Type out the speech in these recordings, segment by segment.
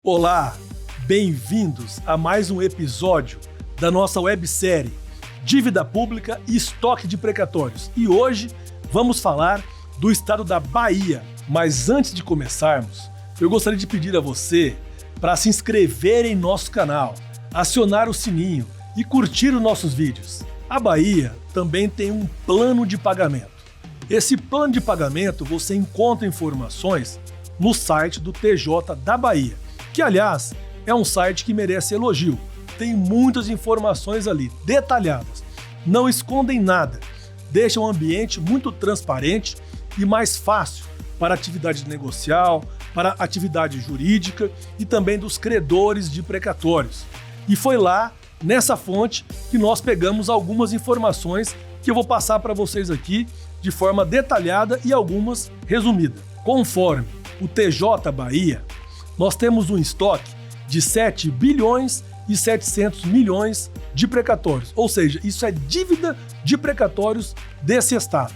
Olá, bem-vindos a mais um episódio da nossa websérie Dívida Pública e Estoque de Precatórios. E hoje vamos falar do estado da Bahia. Mas antes de começarmos, eu gostaria de pedir a você para se inscrever em nosso canal, acionar o sininho e curtir os nossos vídeos. A Bahia também tem um plano de pagamento. Esse plano de pagamento você encontra informações no site do TJ da Bahia, que, aliás, é um site que merece elogio. Tem muitas informações ali, detalhadas. Não escondem nada. Deixam o ambiente muito transparente e mais fácil para a atividade negocial, para a atividade jurídica e também dos credores de precatórios. E foi lá, nessa fonte, que nós pegamos algumas informações que eu vou passar para vocês aqui de forma detalhada e algumas resumidas. Conforme o TJ Bahia, nós temos um estoque de 7 bilhões e 700 milhões de precatórios, ou seja, isso é dívida de precatórios desse estado.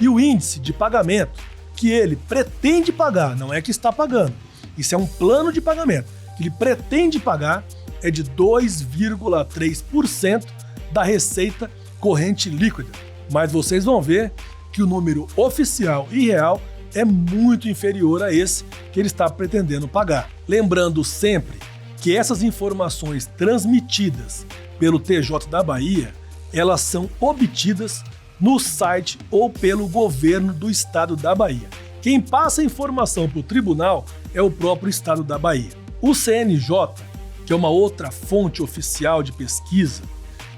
E o índice de pagamento que ele pretende pagar, não é que está pagando, isso é um plano de pagamento, que ele pretende pagar é de 2,3% da receita corrente líquida. Mas vocês vão ver que o número oficial e real é muito inferior a esse que ele está pretendendo pagar. Lembrando sempre que essas informações transmitidas pelo TJ da Bahia, elas são obtidas no site ou pelo governo do estado da Bahia. Quem passa a informação para o tribunal é o próprio estado da Bahia. O CNJ, que é uma outra fonte oficial de pesquisa,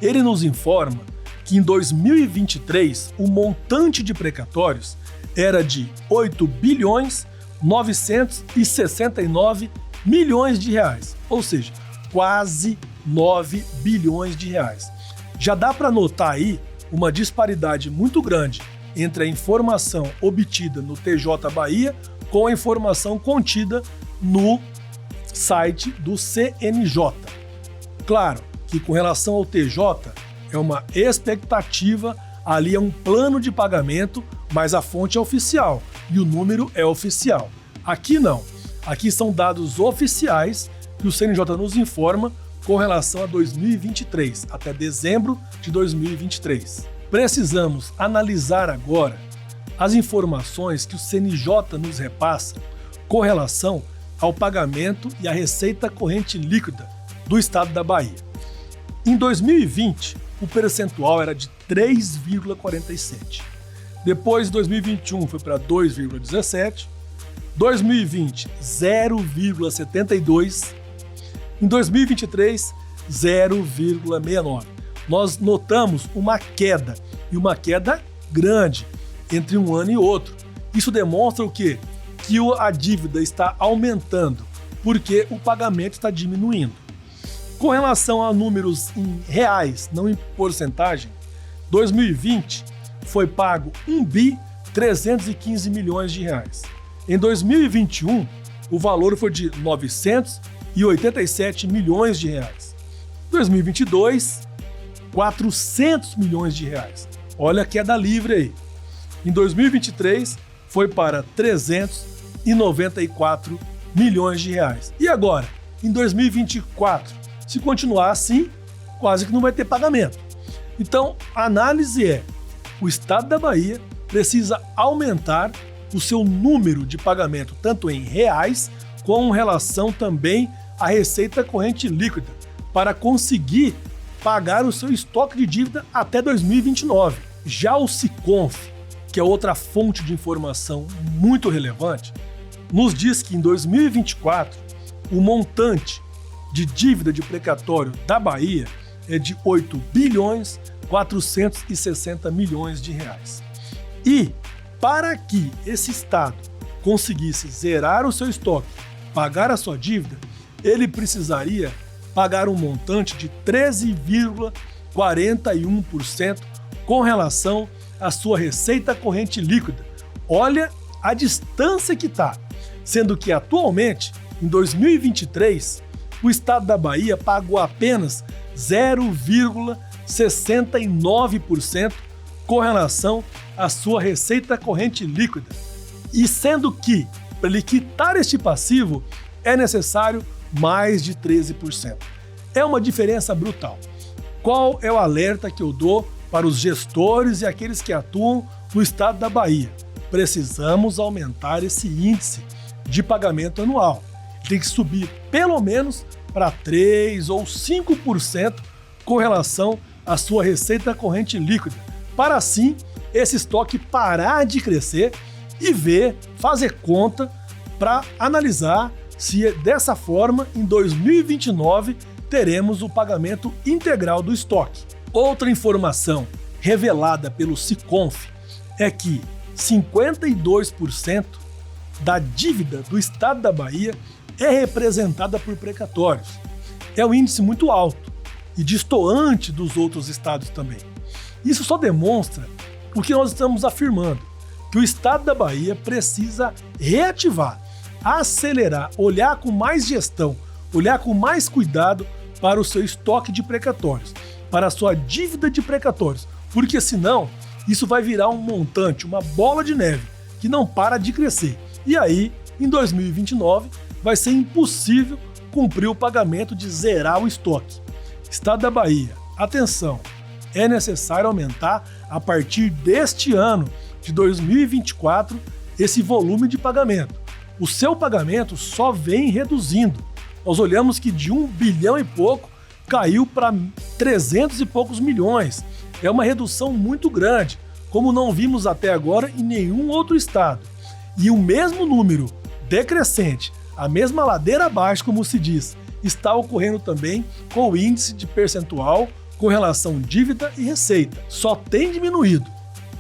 ele nos informa que em 2023 o montante de precatórios era de 8 bilhões 969 milhões de reais, ou seja, quase 9 bilhões de reais. Já dá para notar aí uma disparidade muito grande entre a informação obtida no TJ Bahia com a informação contida no site do CNJ. Claro que com relação ao TJ é uma expectativa, ali é um plano de pagamento, mas a fonte é oficial e o número é oficial. Aqui não. Aqui são dados oficiais que o CNJ nos informa com relação a 2023, até dezembro de 2023. Precisamos analisar agora as informações que o CNJ nos repassa com relação ao pagamento e à receita corrente líquida do estado da Bahia. Em 2020, o percentual era de 3,47%. Depois, em 2021, foi para 2,17%. 2020, 0,72%. Em 2023, 0,69%. Nós notamos uma queda, e uma queda grande, entre um ano e outro. Isso demonstra o quê? Que a dívida está aumentando, porque o pagamento está diminuindo. Com relação a números em reais, não em porcentagem, 2020 foi pago 1 bi 315 milhões de reais. Em 2021, o valor foi de 987 milhões de reais. 2022, 400 milhões de reais. Olha a queda livre aí. Em 2023, foi para 394 milhões de reais. E agora, em 2024, se continuar assim, quase que não vai ter pagamento. Então, a análise é: o estado da Bahia precisa aumentar o seu número de pagamento, tanto em reais, com relação também à receita corrente líquida, para conseguir pagar o seu estoque de dívida até 2029. Já o Siconf, que é outra fonte de informação muito relevante, nos diz que em 2024, o montante de dívida de precatório da Bahia é de 8 bilhões 460 milhões de reais. E para que esse estado conseguisse zerar o seu estoque, pagar a sua dívida, ele precisaria pagar um montante de 13,41% com relação à sua receita corrente líquida. Olha a distância que está, sendo que atualmente, em 2023, o estado da Bahia pagou apenas 0,69% com relação à sua receita corrente líquida. E sendo que, para ele quitar este passivo, é necessário mais de 13%. É uma diferença brutal. Qual é o alerta que eu dou para os gestores e aqueles que atuam no estado da Bahia? Precisamos aumentar esse índice de pagamento anual. Tem que subir pelo menos para 3% ou 5% com relação à sua receita corrente líquida, para assim esse estoque parar de crescer e fazer conta para analisar se dessa forma em 2029 teremos o pagamento integral do estoque. Outra informação revelada pelo Siconf é que 52% da dívida do estado da Bahia é representada por precatórios. É um índice muito alto e destoante dos outros estados também. Isso só demonstra o que nós estamos afirmando, que o estado da Bahia precisa reativar, acelerar, olhar com mais gestão, olhar com mais cuidado para o seu estoque de precatórios, para a sua dívida de precatórios, porque senão isso vai virar um montante, uma bola de neve que não para de crescer. E aí, em 2029, vai ser impossível cumprir o pagamento de zerar o estoque. Estado da Bahia, atenção, é necessário aumentar a partir deste ano de 2024 esse volume de pagamento. O seu pagamento só vem reduzindo. Nós olhamos que de 1 bilhão e pouco caiu para 300 e poucos milhões. É uma redução muito grande, como não vimos até agora em nenhum outro estado. E o mesmo número decrescente, a mesma ladeira abaixo, como se diz, está ocorrendo também com o índice de percentual com relação dívida e receita. Só tem diminuído,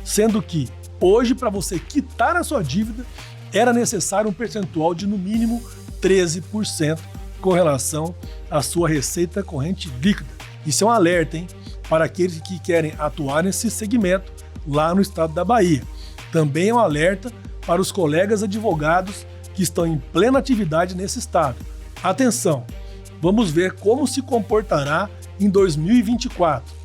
sendo que hoje, para você quitar a sua dívida, era necessário um percentual de no mínimo 13% com relação à sua receita corrente líquida. Isso é um alerta, hein, para aqueles que querem atuar nesse segmento lá no estado da Bahia. Também é um alerta para os colegas advogados que estão em plena atividade nesse estado. Atenção, vamos ver como se comportará em 2024.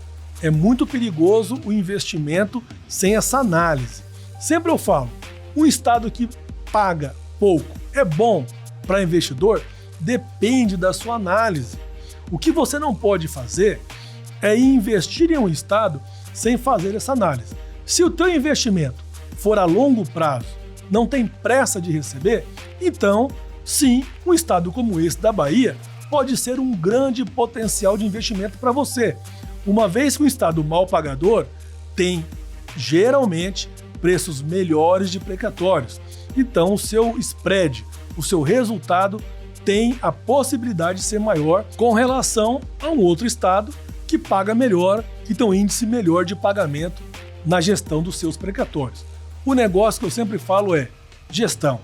É muito perigoso o investimento sem essa análise. Sempre eu falo, um estado que paga pouco é bom para investidor? Depende da sua análise. O que você não pode fazer é investir em um estado sem fazer essa análise. Se o teu investimento for a longo prazo, não tem pressa de receber, então, sim, um estado como esse da Bahia pode ser um grande potencial de investimento para você, uma vez que um estado mal pagador tem, geralmente, preços melhores de precatórios. Então, o seu spread, o seu resultado tem a possibilidade de ser maior com relação a um outro estado que paga melhor e tem um índice melhor de pagamento na gestão dos seus precatórios. O negócio que eu sempre falo é gestão.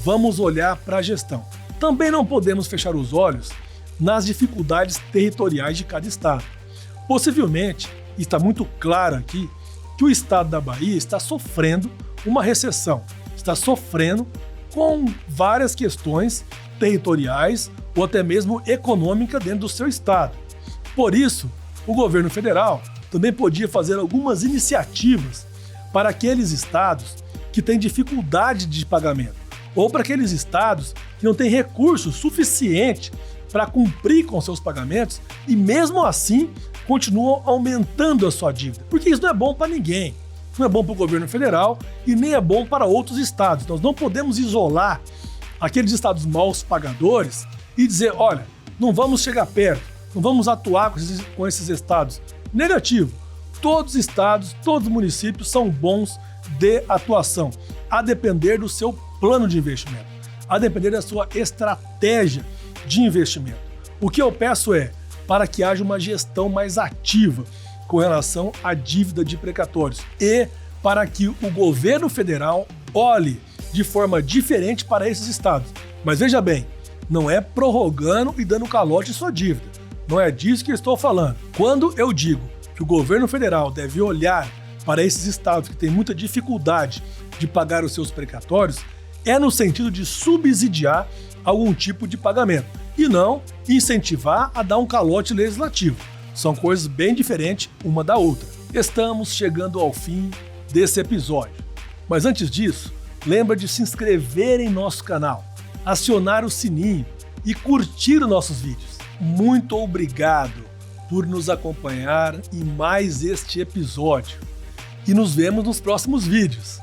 Vamos olhar para a gestão. Também não podemos fechar os olhos nas dificuldades territoriais de cada estado. Possivelmente, está muito claro aqui, que o estado da Bahia está sofrendo uma recessão, está sofrendo com várias questões territoriais ou até mesmo econômica dentro do seu estado. Por isso, o governo federal também podia fazer algumas iniciativas para aqueles estados que têm dificuldade de pagamento ou para aqueles estados que não têm recurso suficiente para cumprir com seus pagamentos e mesmo assim continuam aumentando a sua dívida. Porque isso não é bom para ninguém. Não é bom para o governo federal e nem é bom para outros estados. Nós não podemos isolar aqueles estados maus pagadores e dizer, olha, não vamos chegar perto, não vamos atuar com esses estados. Negativo. Todos os estados, todos os municípios são bons de atuação, a depender do seu plano de investimento, a depender da sua estratégia de investimento. O que eu peço é para que haja uma gestão mais ativa com relação à dívida de precatórios e para que o governo federal olhe de forma diferente para esses estados. Mas veja bem, não é prorrogando e dando calote em sua dívida. Não é disso que eu estou falando. Quando eu digo que o governo federal deve olhar para esses estados que têm muita dificuldade de pagar os seus precatórios, é no sentido de subsidiar algum tipo de pagamento e não incentivar a dar um calote legislativo. São coisas bem diferentes uma da outra. Estamos chegando ao fim desse episódio. Mas antes disso, lembra de se inscrever em nosso canal, acionar o sininho e curtir os nossos vídeos. Muito obrigado por nos acompanhar em mais este episódio e nos vemos nos próximos vídeos.